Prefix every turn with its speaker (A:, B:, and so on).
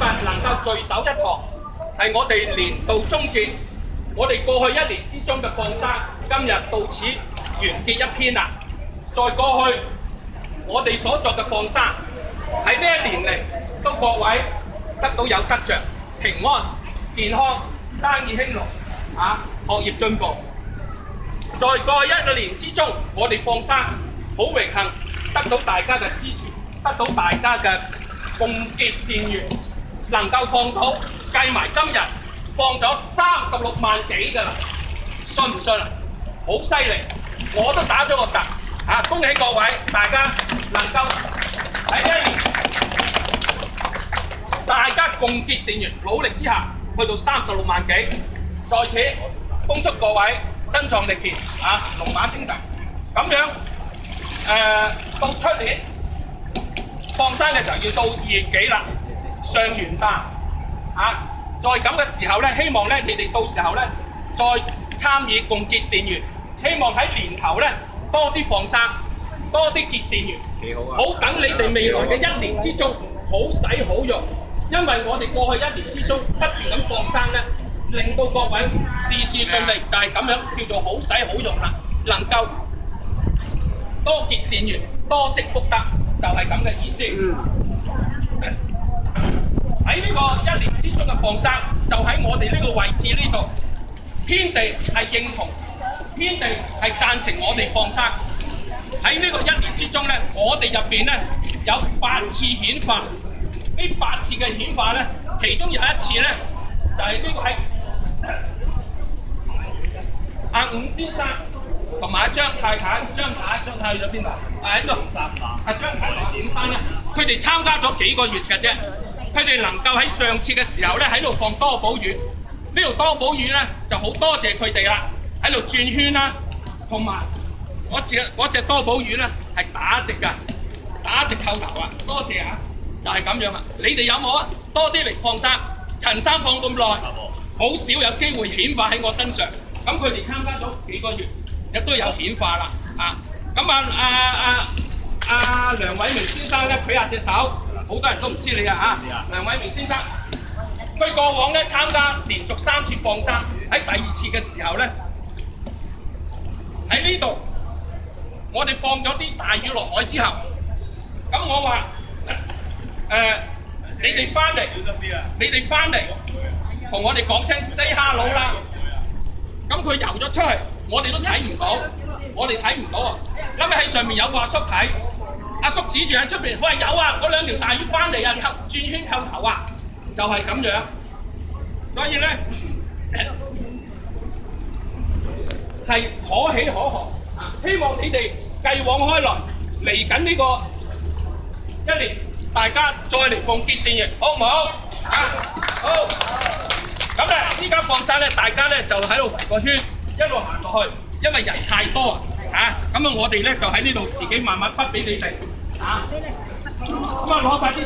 A: 日能夠聚首一堂，係我哋年度終結。我哋過去1年之中嘅放生，今日到此完結一篇啦。再過去，我哋所作嘅放生，喺呢1年嚟，都各位得到有得着、平安、健康、生意興隆，學業進步。在過去1年之中，我哋放生好榮幸得到大家嘅支持，得到大家嘅共結善緣，能夠放到計埋今日放咗36萬幾㗎啦，信唔信啊？好犀利，我都打咗個突恭喜各位，大家能夠喺1年大家共結善緣，努力之下去到36萬幾，在此恭祝各位身壯力健龍馬精神。咁樣到出年放生嘅時候要到2月幾啦，上元旦在咁嘅時候咧，希望咧你哋到時候咧再參與共結善緣，希望喺年頭咧多啲放生，多啲結善緣，好等你哋未來嘅1年之中好使好用，因為我哋過去1年之中不斷咁放生咧，令到各位事事順利，就係咁樣叫做好使好用啦，能夠多結善緣，多積福德，就係咁嘅意思。喺呢個1年之中嘅放生，就喺我哋呢個位置呢度，天地係認同，天地係贊成我哋放生。喺呢個1年之中咧，我哋入邊咧有8次顯化，呢8次嘅顯化咧，其中有1次咧就係呢個喺伍先生同埋張太太去咗邊度？喺度。張太同伍生咧，佢哋參加咗幾個月嘅啫。佢哋能夠喺上次嘅時候咧喺度放多寶魚，呢條多寶魚咧就好多謝佢哋啦，喺度轉圈啦，同埋嗰隻多寶魚咧係打直㗎，打直扣頭多謝就係咁樣啦。你哋有冇啊？多啲嚟放生。陳生放咁耐，好少有機會顯化喺我身上。咁佢哋參加咗幾個月，亦都有顯化啦。咁梁偉明先生咧，舉下隻手。好多人都唔知你梁偉明先生，佢過往咧參加連續3次放生，喺第2次嘅時候咧，喺呢度我哋放咗啲大魚落海之後，咁我話你哋翻嚟同我哋講聲 say hello 啦。咁佢游咗出去，我哋都睇唔到，睇唔到啊！咁喺上面有個阿叔睇。阿叔指住喺出邊，喂，有嗰2條大魚翻嚟轉圈扣頭就係咁樣。所以咧係可喜可賀希望你哋繼往開來，嚟緊呢個1年，大家再嚟共結善緣，好唔好？好。咁咧，依家放生咧，大家咧就喺度圍個圈，一路行落去，因為人太多咁我哋咧就喺呢度自己慢慢筆俾你哋。咁攞晒啲。